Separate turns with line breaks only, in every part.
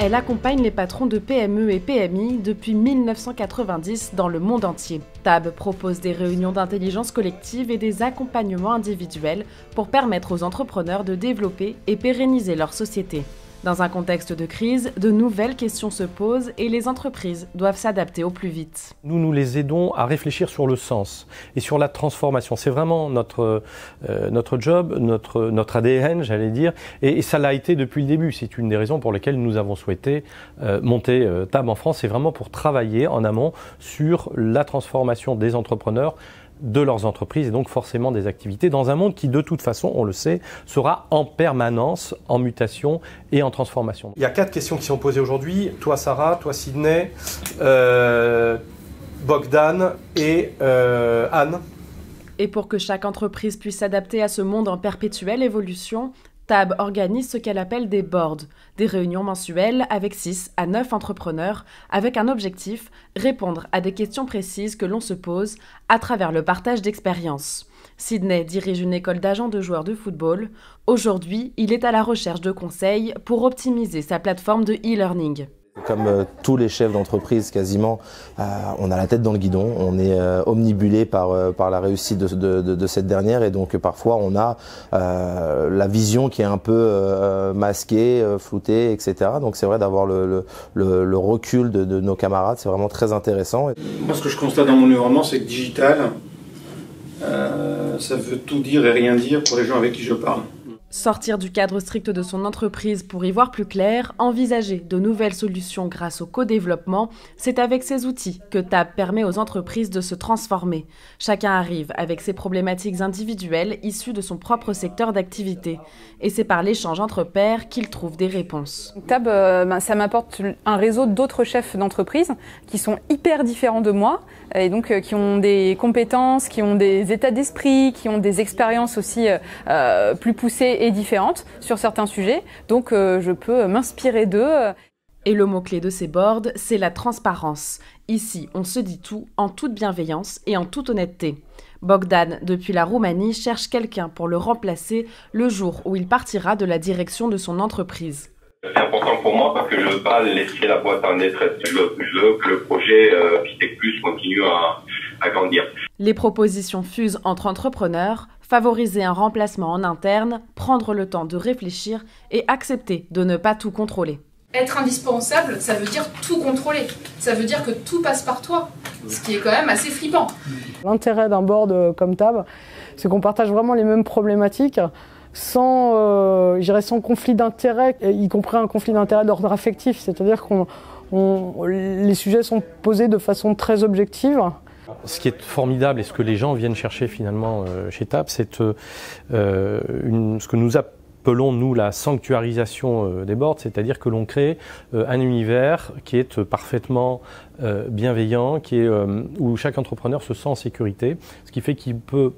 Elle accompagne les patrons de PME et PMI depuis 1990 dans le monde entier. TAB propose des réunions d'intelligence collective et des accompagnements individuels pour permettre aux entrepreneurs de développer et pérenniser leur société. Dans un contexte de crise, de nouvelles questions se posent et les entreprises doivent s'adapter au plus vite.
Nous les aidons à réfléchir sur le sens et sur la transformation. C'est vraiment notre job, notre ADN, j'allais dire, et ça l'a été depuis le début. C'est une des raisons pour lesquelles nous avons souhaité monter TAB en France. C'est vraiment pour travailler en amont sur la transformation des entrepreneurs, de leurs entreprises et donc forcément des activités dans un monde qui de toute façon, on le sait, sera en permanence en mutation et en transformation. Il y a 4 questions qui sont posées aujourd'hui. Toi Sarah, toi Sydney, Bogdan et Anne.
Et pour que chaque entreprise puisse s'adapter à ce monde en perpétuelle évolution, TAB organise ce qu'elle appelle des boards, des réunions mensuelles avec 6 à 9 entrepreneurs, avec un objectif, répondre à des questions précises que l'on se pose à travers le partage d'expériences. Sydney dirige une école d'agents de joueurs de football. Aujourd'hui, il est à la recherche de conseils pour optimiser sa plateforme de e-learning.
Comme tous les chefs d'entreprise quasiment, on a la tête dans le guidon, on est omnibulé par la réussite de cette dernière et donc parfois on a la vision qui est un peu masquée, floutée, etc. Donc c'est vrai d'avoir le recul de nos camarades, c'est vraiment très intéressant.
Moi ce que je constate dans mon environnement c'est que digital, ça veut tout dire et rien dire pour les gens avec qui je parle.
Sortir du cadre strict de son entreprise pour y voir plus clair, envisager de nouvelles solutions grâce au co-développement, c'est avec ces outils que TAB permet aux entreprises de se transformer. Chacun arrive avec ses problématiques individuelles issues de son propre secteur d'activité. Et c'est par l'échange entre pairs qu'il trouve des réponses.
TAB, ça m'apporte un réseau d'autres chefs d'entreprise qui sont hyper différents de moi et donc qui ont des compétences, qui ont des états d'esprit, qui ont des expériences aussi plus poussées et différentes sur certains sujets, donc je peux m'inspirer d'eux.
Et le mot-clé de ces boards, c'est la transparence. Ici, on se dit tout en toute bienveillance et en toute honnêteté. Bogdan, depuis la Roumanie, cherche quelqu'un pour le remplacer le jour où il partira de la direction de son entreprise.
C'est important pour moi parce que je ne veux pas laisser la boîte en détresse. Je veux que le projet Pitech Plus continue à grandir.
Les propositions fusent entre entrepreneurs, favoriser un remplacement en interne, prendre le temps de réfléchir et accepter de ne pas tout contrôler.
Être indispensable, ça veut dire tout contrôler. Ça veut dire que tout passe par toi, ce qui est quand même assez flippant.
L'intérêt d'un board comme TAB, c'est qu'on partage vraiment les mêmes problématiques sans conflit d'intérêt, y compris un conflit d'intérêt d'ordre affectif. C'est-à-dire que les sujets sont posés de façon très objective.
Ce qui est formidable et ce que les gens viennent chercher finalement chez TAB, c'est ce que nous appelons nous la sanctuarisation des boards, c'est-à-dire que l'on crée un univers qui est parfaitement bienveillant, où chaque entrepreneur se sent en sécurité, ce qui fait qu'il peut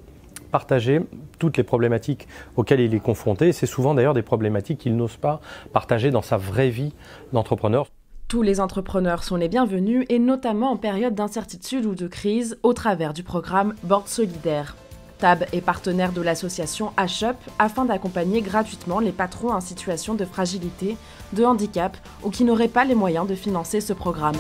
partager toutes les problématiques auxquelles il est confronté. C'est souvent d'ailleurs des problématiques qu'il n'ose pas partager dans sa vraie vie d'entrepreneur.
Tous les entrepreneurs sont les bienvenus et notamment en période d'incertitude ou de crise au travers du programme Board Solidaire. TAB est partenaire de l'association HUP afin d'accompagner gratuitement les patrons en situation de fragilité, de handicap ou qui n'auraient pas les moyens de financer ce programme.